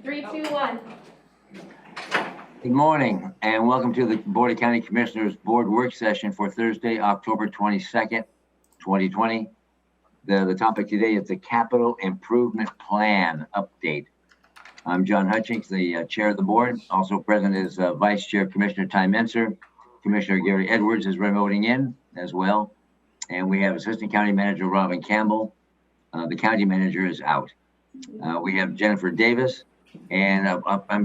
3, 2, 1. Good morning and welcome to the Board of County Commissioners Board Work Session for Thursday, October 22nd, 2020. The topic today is the Capital Improvement Plan Update. I'm John Hutchings, the chair of the board. Also present is Vice Chair Commissioner Ty Menser. Commissioner Gary Edwards is remoting in as well. And we have Assistant County Manager Robin Campbell. The county manager is out. We have Jennifer Davis. And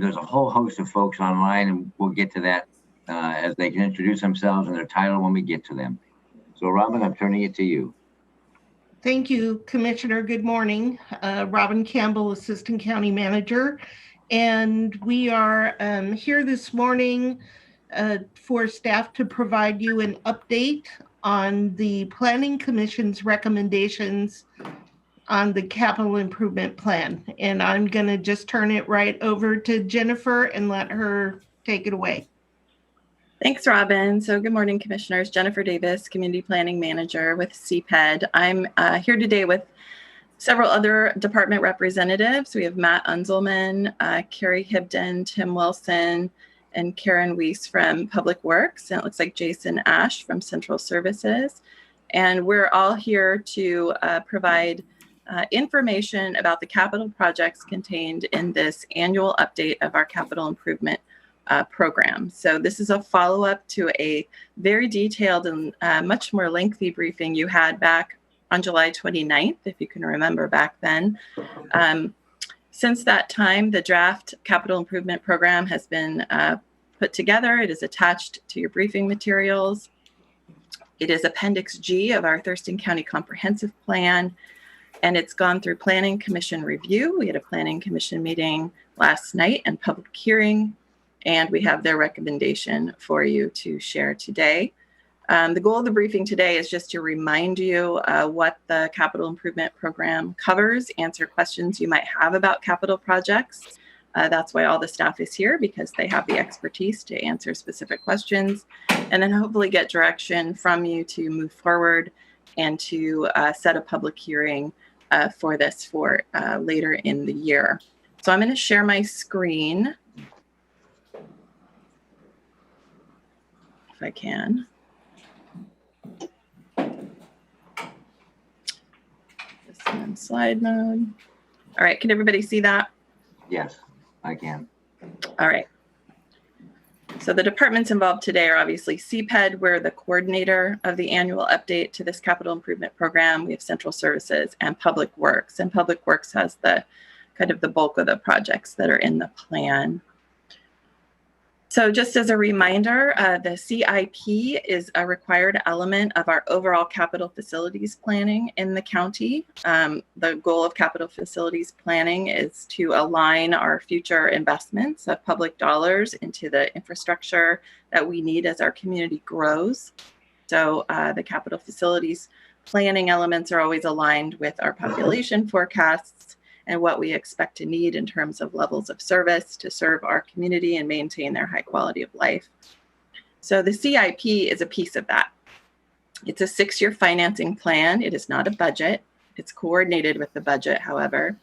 there's a whole host of folks online, and we'll get to that as they can introduce themselves and their title when we get to them. So, Robin, I'm turning it to you. Thank you, Commissioner. Good morning. Robin Campbell, Assistant County Manager. And we are here this morning for staff to provide you an update on the Planning Commission's recommendations on the capital improvement plan. And I'm going to just turn it right over to Jennifer and let her take it away. Thanks, Robin. So good morning, Commissioners. Jennifer Davis, Community Planning Manager with CPED. I'm here today with several other department representatives. We have Matt Unzelman, Carrie Hibden, Tim Wilson, and Karen Weiss from Public Works. And it looks like Jason Ash from Central Services. And we're all here to provide information about the capital projects contained in this annual update of our capital improvement program. So this is a follow-up to a very detailed and much more lengthy briefing you had back on July 29th, if you can remember back then. Since that time, the draft capital improvement program has been put together. It is attached to your briefing materials. It is Appendix G of our Thurston County Comprehensive Plan. And it's gone through Planning Commission review. We had a Planning Commission meeting last night and public hearing, and we have their recommendation for you to share today. The goal of the briefing today is just to remind you what the capital improvement program covers, answer questions you might have about capital projects. That's why all the staff is here, because they have the expertise to answer specific questions, and then hopefully get direction from you to move forward and to set a public hearing for this for later in the year. So I'm going to share my screen, if I can. This is in slide mode. All right, can everybody see that? Yes, I can. All right. So the departments involved today are obviously CPED. We're the coordinator of the annual update to this capital improvement program. We have Central Services and Public Works. And Public Works has the kind of the bulk of the projects that are in the plan. So just as a reminder, the CIP is a required element of our overall capital facilities planning in the county. The goal of capital facilities planning is to align our future investments of public dollars into the infrastructure that we need as our community grows. So the capital facilities planning elements are always aligned with our population forecasts and what we expect to need in terms of levels of service to serve our community and maintain their high quality of life. So the CIP is a piece of that. It's a 6-year financing plan. It is not a budget. It's coordinated with the budget, however.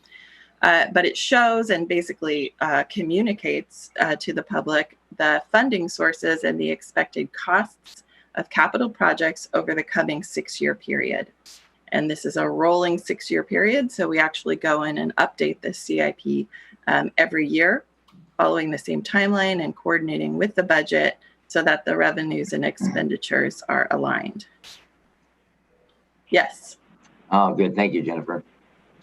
But it shows and basically communicates to the public the funding sources and the expected costs of capital projects over the coming 6-year period. And this is a rolling 6-year period. So we actually go in and update the CIP every year, following the same timeline and coordinating with the budget so that the revenues and expenditures are aligned. Yes. Oh, good. Thank you, Jennifer.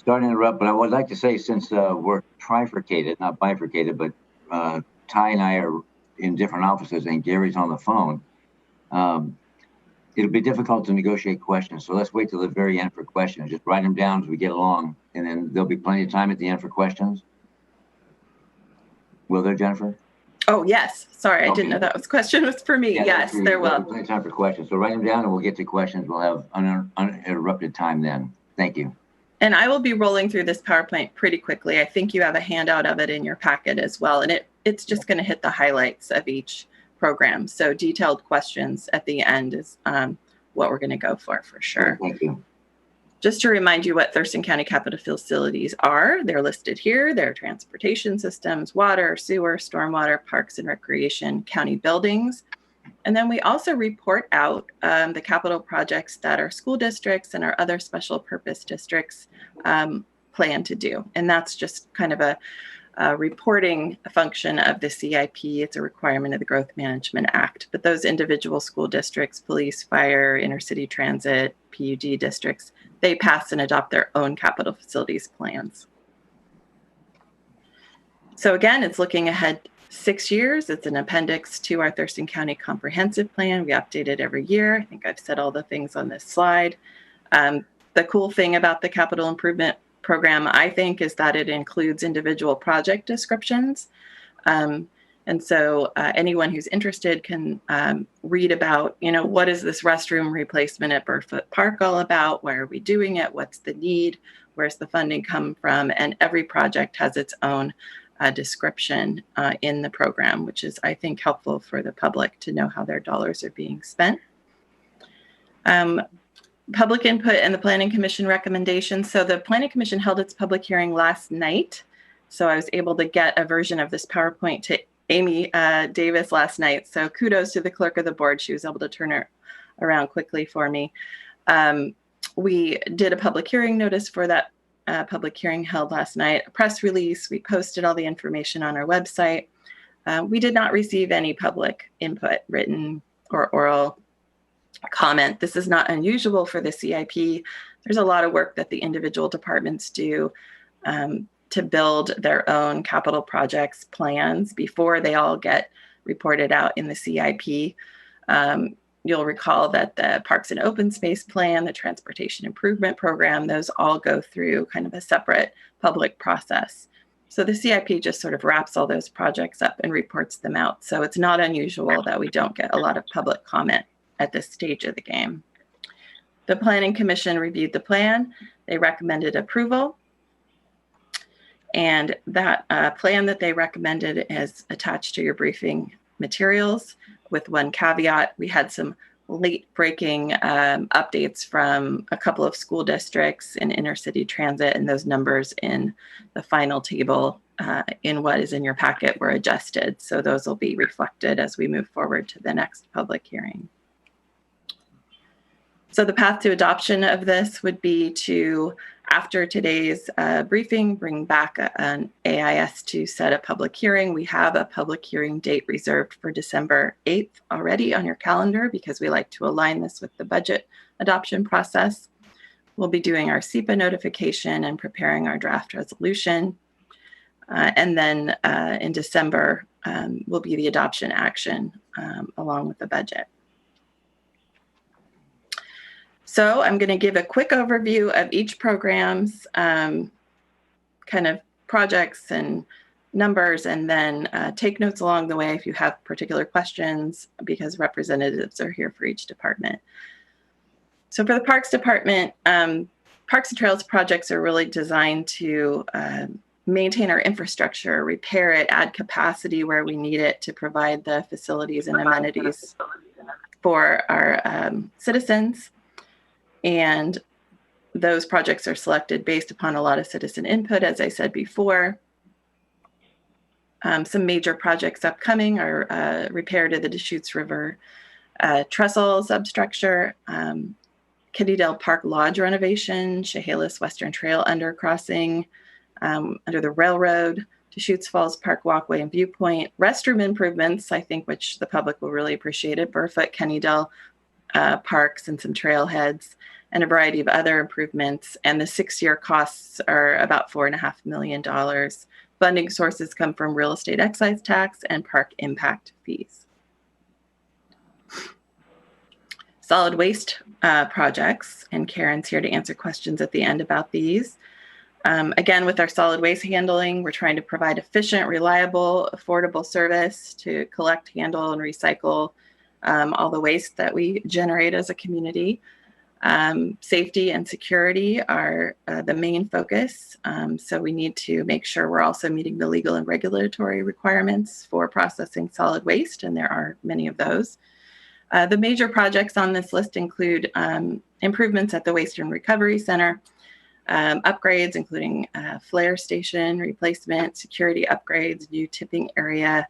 Sorry to interrupt, but I would like to say, since we're trifurcated, not bifurcated, but Ty and I are in different offices and Gary's on the phone, it'll be difficult to negotiate questions. So let's wait till the very end for questions. Just write them down as we get along, and then there'll be plenty of time at the end for questions. Will there, Jennifer? Oh, yes. Sorry, Okay. I didn't know that question was for me. Yeah, yes, there will. There'll be plenty of time for questions. So write them down and we'll get to questions. We'll have uninterrupted time then. Thank you. And I will be rolling through this PowerPoint pretty quickly. I think you have a handout of it in your packet as well. And it's just going to hit the highlights of each program. So detailed questions at the end is what we're going to go for sure. Thank you. Just to remind you what Thurston County capital facilities are, they're listed here. They're transportation systems, water, sewer, stormwater, parks and recreation, county buildings. And then we also report out the capital projects that our school districts and our other special purpose districts plan to do. And that's just kind of a reporting function of the CIP. It's a requirement of the Growth Management Act. But those individual school districts, police, fire, intercity transit, PUD districts, they pass and adopt their own capital facilities plans. So again, it's looking ahead 6 years. It's an appendix to our Thurston County Comprehensive Plan. We update it every year. I think I've said all the things on this slide. The cool thing about the capital improvement program, I think, is that it includes individual project descriptions. And so anyone who's interested can read about, what is this restroom replacement at Burfoot Park all about? Why are we doing it? What's the need? Where's the funding come from? And every project has its own description in the program, which is, I think, helpful for the public to know how their dollars are being spent. Public input and the Planning Commission recommendations. So the Planning Commission held its public hearing last night. So I was able to get a version of this PowerPoint to Amy Davis last night. So kudos to the clerk of the board. She was able to turn it around quickly for me. We did a public hearing notice for that public hearing held last night, a press release. We posted all the information on our website. We did not receive any public input, written or oral comment. This is not unusual for the CIP. There's a lot of work that the individual departments do to build their own capital projects plans before they all get reported out in the CIP. You'll recall that the Parks and Open Space Plan, the Transportation Improvement Program, those all go through kind of a separate public process. So the CIP just sort of wraps all those projects up and reports them out. So it's not unusual that we don't get a lot of public comment at this stage of the game. The Planning Commission reviewed the plan. They recommended approval. And that plan that they recommended is attached to your briefing materials with one caveat. We had some late breaking updates from a couple of school districts in intercity transit, and those numbers in the final table in what is in your packet were adjusted. So those will be reflected as we move forward to the next public hearing. So the path to adoption of this would be to, after today's briefing, bring back an AIS to set a public hearing. We have a public hearing date reserved for December 8th already on your calendar because we like to align this with the budget adoption process. We'll be doing our SEPA notification and preparing our draft resolution. And then in December will be the adoption action along with the budget. So I'm going to give a quick overview of each program's kind of projects and numbers, and then take notes along the way if you have particular questions, because representatives are here for each department. So for the Parks Department, Parks and Trails projects are really designed to maintain our infrastructure, repair it, add capacity where we need it to provide the facilities and amenities for our citizens. And those projects are selected based upon a lot of citizen input, as I said before. Some major projects upcoming are repair to the Deschutes River trestle substructure, Kittydale Park Lodge renovation, Chehalis Western Trail undercrossing under the railroad, Deschutes Falls Park Walkway and Viewpoint, restroom improvements, I think, which the public will really appreciate it, Burfoot, Kennydale parks and some trailheads, and a variety of other improvements. And the 6-year costs are about $4.5 million. Funding sources come from real estate excise tax and park impact fees. Solid waste projects, and Karen's here to answer questions at the end about these. Again, with our solid waste handling, we're trying to provide efficient, reliable, affordable service to collect, handle, and recycle all the waste that we generate as a community. Safety and security are the main focus. So we need to make sure we're also meeting the legal and regulatory requirements for processing solid waste, and there are many of those. The major projects on this list include improvements at the Waste and Recovery Center, upgrades including flare station replacement, security upgrades, new tipping area,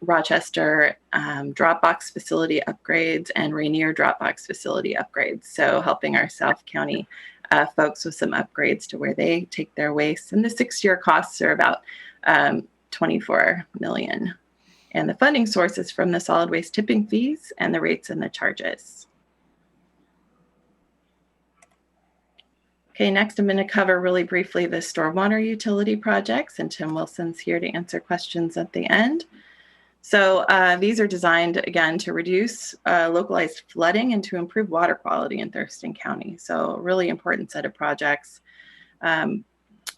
Rochester Dropbox facility upgrades, and Rainier Dropbox facility upgrades. So helping our South County folks with some upgrades to where they take their waste. And the 6-year costs are about $24 million. And the funding source is from the solid waste tipping fees and the rates and the charges. Okay, next I'm going to cover really briefly the stormwater utility projects, and Tim Wilson's here to answer questions at the end. So these are designed, again, to reduce localized flooding and to improve water quality in Thurston County. So a really important set of projects.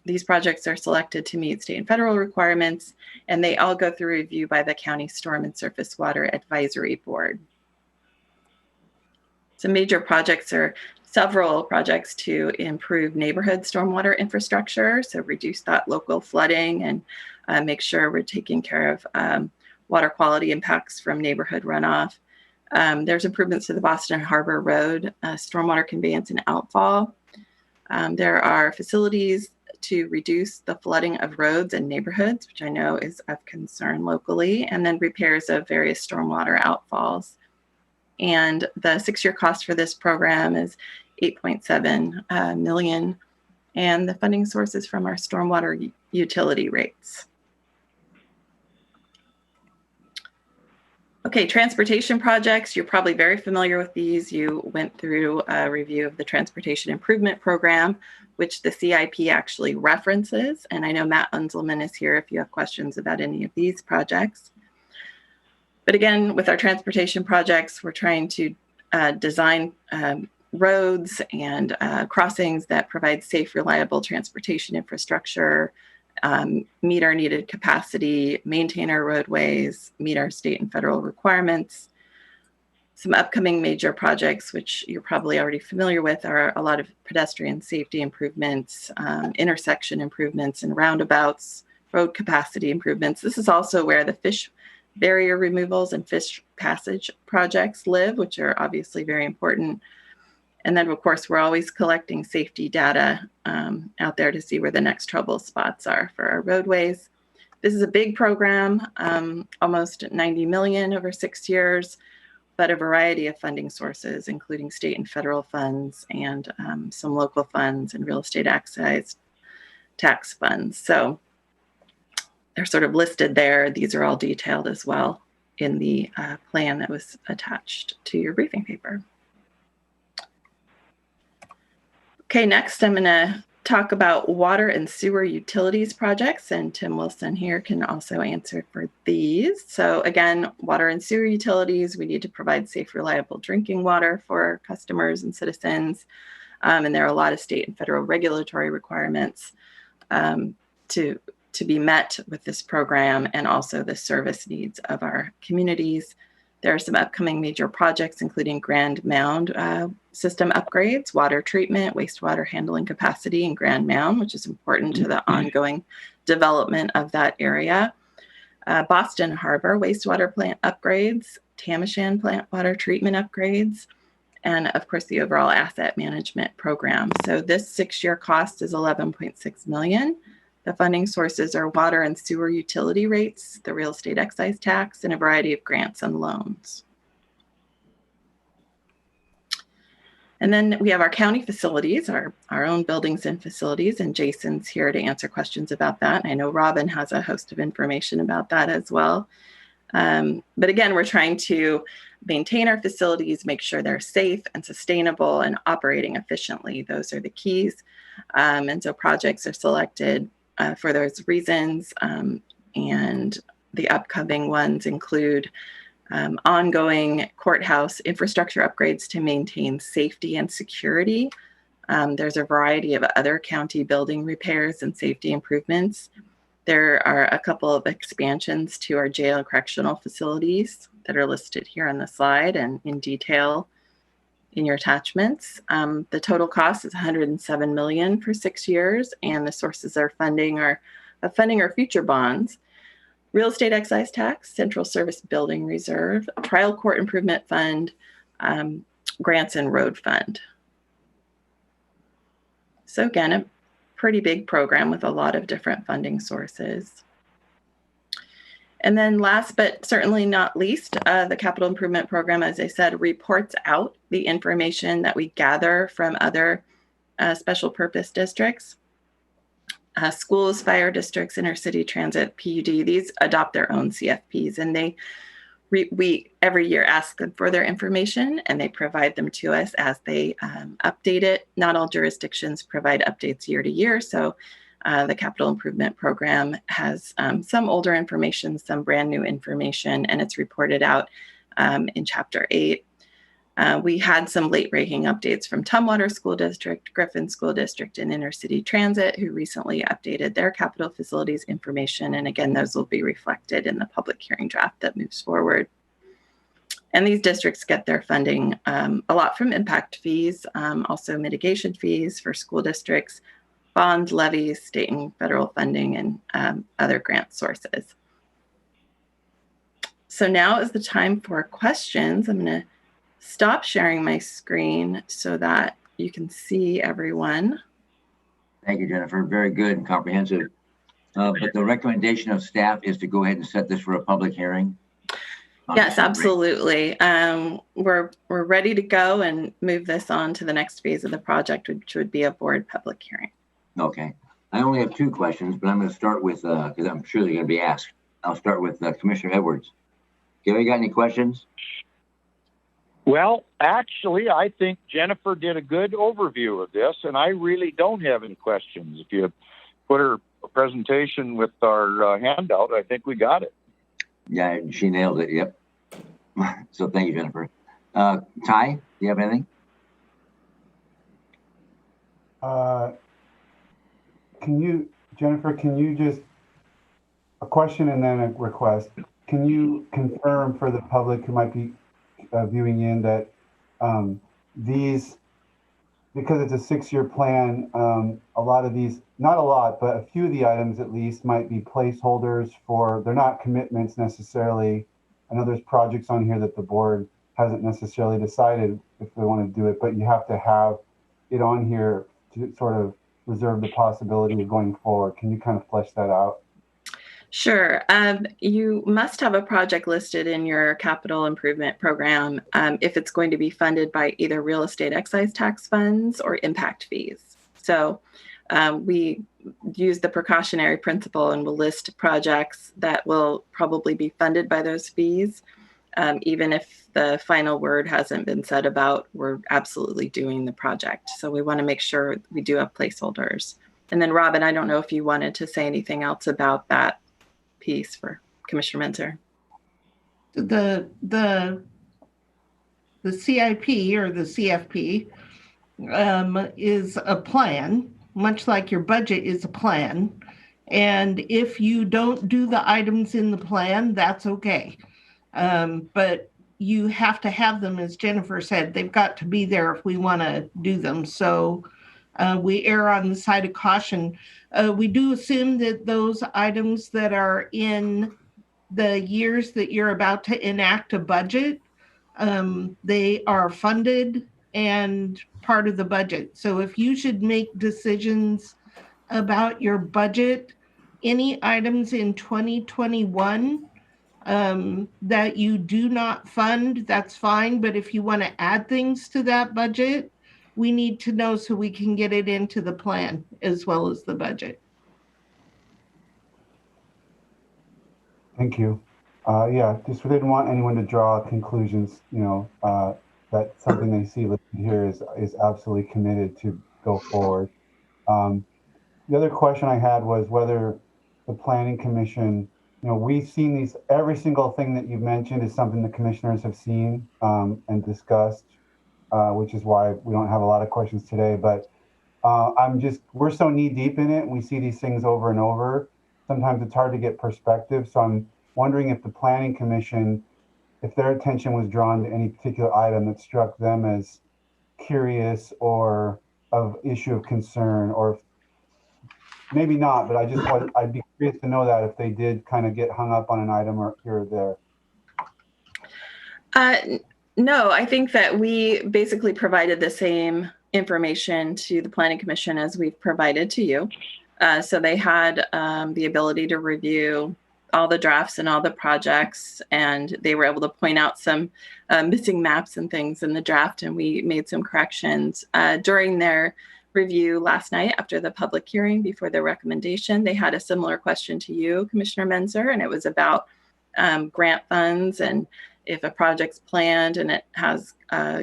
These projects are selected to meet state and federal requirements, and they all go through review by the County Storm and Surface Water Advisory Board. Some major projects are several projects to improve neighborhood stormwater infrastructure, so reduce that local flooding and make sure we're taking care of water quality impacts from neighborhood runoff. There's improvements to the Boston Harbor Road, stormwater conveyance and outfall. There are facilities to reduce the flooding of roads and neighborhoods, which I know is of concern locally, and then repairs of various stormwater outfalls. And the 6-year cost for this program is $8.7 million, and the funding source is from our stormwater utility rates. Okay, transportation projects, you're probably very familiar with these. You went through a review of the Transportation Improvement Program, which the CIP actually references. And I know Matt Unzelman is here if you have questions about any of these projects. But again, with our transportation projects, we're trying to design roads and crossings that provide safe, reliable transportation infrastructure, meet our needed capacity, maintain our roadways, meet our state and federal requirements. Some upcoming major projects, which you're probably already familiar with, are a lot of pedestrian safety improvements, intersection improvements and roundabouts, road capacity improvements. This is also where the fish barrier removals and fish passage projects live, which are obviously very important. And then, of course, we're always collecting safety data out there to see where the next trouble spots are for our roadways. This is a big program, almost $90 million over 6 years, but a variety of funding sources, including state and federal funds and some local funds and real estate excise tax funds. So they're sort of listed there. These are all detailed as well in the plan that was attached to your briefing paper. Okay, next I'm going to talk about water and sewer utilities projects, and Tim Wilson here can also answer for these. So again, water and sewer utilities, we need to provide safe, reliable drinking water for customers and citizens. And there are a lot of state and federal regulatory requirements to be met with this program, and also the service needs of our communities. There are some upcoming major projects, including Grand Mound system upgrades, water treatment, wastewater handling capacity in Grand Mound, which is important to the ongoing development of that area. Boston Harbor wastewater plant upgrades, Tamishan plant water treatment upgrades, and of course the overall asset management program. So this 6-year cost is $11.6 million. The funding sources are water and sewer utility rates, the real estate excise tax, and a variety of grants and loans. And then we have our county facilities, our own buildings and facilities, and Jason's here to answer questions about that. I know Robin has a host of information about that as well. But again, we're trying to maintain our facilities, make sure they're safe and sustainable and operating efficiently. Those are the keys. And so projects are selected for those reasons, and the upcoming ones include ongoing courthouse infrastructure upgrades to maintain safety and security. There's a variety of other county building repairs and safety improvements. There are a couple of expansions to our jail and correctional facilities that are listed here on the slide and in detail in your attachments. The total cost is $107 million for 6 years, and the sources of funding are future bonds. real estate excise tax, central service building reserve, trial court improvement fund, grants and road fund. So again, a pretty big program with a lot of different funding sources. And then last but certainly not least, the capital improvement program, as I said, reports out the information that we gather from other special purpose districts. Schools, fire districts, intercity transit, PUD, these adopt their own CFPs, and we every year ask them for their information, and they provide them to us as they update it. Not all jurisdictions provide updates year to year, so the capital improvement program has some older information, some brand new information, and it's reported out in Chapter 8. We had some late-breaking updates from Tumwater School District, Griffin School District, and Intercity Transit, who recently updated their capital facilities information. And again, those will be reflected in the public hearing draft that moves forward. And these districts get their funding a lot from impact fees, also mitigation fees for school districts, bond levies, state and federal funding, and other grant sources. So now is the time for questions. I'm going to stop sharing my screen so that you can see everyone. Thank you, Jennifer. Very good and comprehensive. But the recommendation of staff is to go ahead and set this for a public hearing. Yes, absolutely. We're ready to go and move this on to the next phase of the project, which would be a board public hearing. Okay. I only have 2 questions, but I'm going to start with, because I'm sure they're going to be asked. I'll start with Commissioner Edwards. Gary, got any questions? Well, actually, I think Jennifer did a good overview of this, and I really don't have any questions. If you put her presentation with our handout, I think we got it. Yeah, she nailed it. Yep. So thank you, Jennifer. Ty, do you have anything? Jennifer, can you just, a question and then a request. Can you confirm for the public who might be viewing in that these, because it's a 6-year plan, a lot of these, not a lot, but a few of the items at least might be placeholders for, they're not commitments necessarily. I know there's projects on here that the board hasn't necessarily decided if they want to do it, but you have to have it on here to sort of reserve the possibility of going forward. Can you kind of flesh that out? Sure. You must have a project listed in your capital improvement program if it's going to be funded by either real estate excise tax funds or impact fees. So we use the precautionary principle and will list projects that will probably be funded by those fees, even if the final word hasn't been said about we're absolutely doing the project. So we want to make sure we do have placeholders. And then Robin, I don't know if you wanted to say anything else about that piece for Commissioner Menzer. The CIP or the CFP is a plan, much like your budget is a plan. And if you don't do the items in the plan, that's okay. But you have to have them, as Jennifer said, they've got to be there if we want to do them. So we err on the side of caution. We do assume that those items that are in the years that you're about to enact a budget, they are funded and part of the budget. So if you should make decisions about your budget, any items in 2021 that you do not fund, that's fine. But if you want to add things to that budget, we need to know so we can get it into the plan as well as the budget. Thank you. Yeah, just didn't want anyone to draw conclusions, that something they see listed here is absolutely committed to go forward. The other question I had was whether the Planning Commission, we've seen these, every single thing that you've mentioned is something the commissioners have seen and discussed, which is why we don't have a lot of questions today. But we're so knee deep in it, and we see these things over and over. Sometimes it's hard to get perspective. So I'm wondering if the Planning Commission, if their attention was drawn to any particular item that struck them as curious or of issue of concern, or maybe not, but I'd be curious to know that if they did kind of get hung up on an item or here or there. No, I think that we basically provided the same information to the Planning Commission as we've provided to you. So they had the ability to review all the drafts and all the projects, and they were able to point out some missing maps and things in the draft, and we made some corrections. During their review last night after the public hearing before their recommendation, they had a similar question to you, Commissioner Menzer, and it was about grant funds, and if a project's planned and it has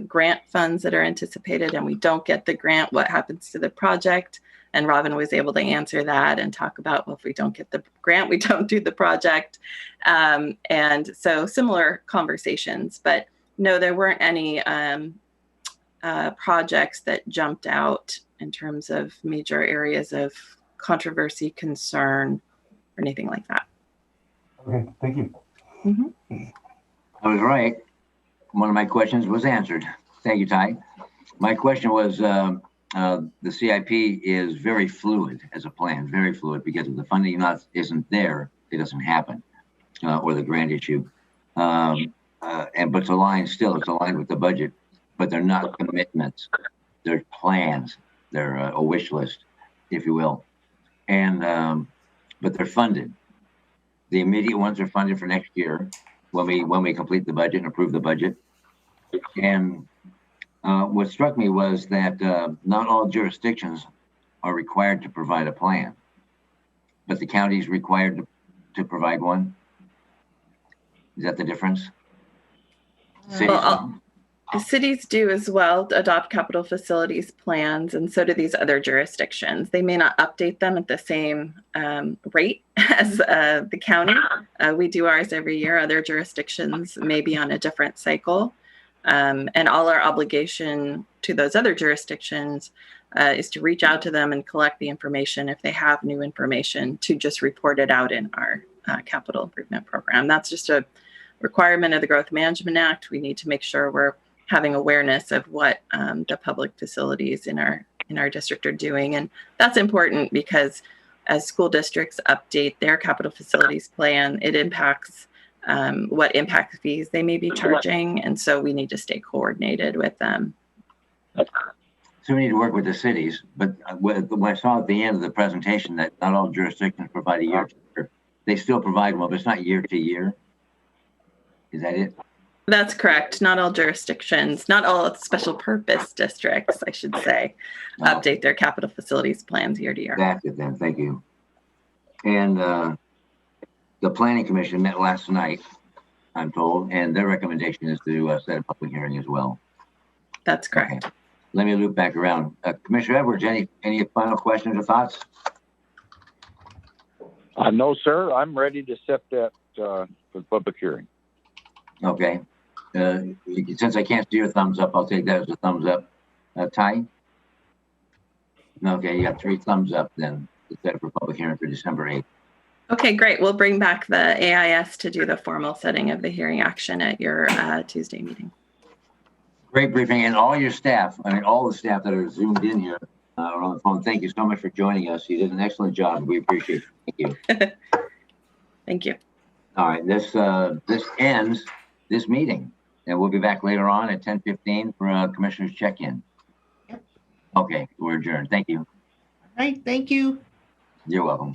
grant funds that are anticipated and we don't get the grant, what happens to the project? And Robin was able to answer that and talk about, well, if we don't get the grant, we don't do the project. And so similar conversations, but no, there weren't any projects that jumped out in terms of major areas of controversy, concern, or anything like that. Okay, thank you. Mm-hmm. I was right. One of my questions was answered. Thank you, Ty. My question was, the CIP is very fluid as a plan, very fluid, because if the funding isn't there, it doesn't happen, or the grant issue. But it's aligned with the budget, but they're not commitments. They're plans. They're a wish list, if you will. And, but they're funded. The immediate ones are funded for next year when we complete the budget and approve the budget. And what struck me was that not all jurisdictions are required to provide a plan, but the county is required to provide one. Is that the difference? Cities do as well adopt capital facilities plans, and so do these other jurisdictions. They may not update them at the same rate as the county. We do ours every year. Other jurisdictions may be on a different cycle. And all our obligation to those other jurisdictions is to reach out to them and collect the information if they have new information to just report it out in our capital improvement program. That's just a requirement of the Growth Management Act. We need to make sure we're having awareness of what the public facilities in our district are doing. And that's important because as school districts update their capital facilities plan, it impacts what impact fees they may be charging. And so we need to stay coordinated with them. So we need to work with the cities, but when I saw at the end of the presentation that not all jurisdictions provide a year to year, they still provide one, but it's not year to year. Is that it? That's correct. Not all jurisdictions, not all special purpose districts, I should say, update their capital facilities plans year to year. That's it then. Thank you. And the Planning Commission met last night, I'm told, and their recommendation is to set a public hearing as well. That's correct. Okay. Let me loop back around. Commissioner Edwards, any final questions or thoughts? No, sir. I'm ready to set that for the public hearing. Okay. Since I can't see your thumbs up, I'll take that as a thumbs up. Ty? Okay, you got 3 thumbs up then. It's set for public hearing for December 8th. Okay, great. We'll bring back the AIS to do the formal setting of the hearing action at your Tuesday meeting. Great briefing, and all your staff, I mean, all the staff that are zoomed in here or on the phone, thank you so much for joining us. You did an excellent job. We appreciate it. Thank you. Thank you. All right, this ends this meeting, and we'll be back later on at 10:15 for Commissioner's check-in. Okay, we're adjourned. Thank you. All right, thank you. You're welcome.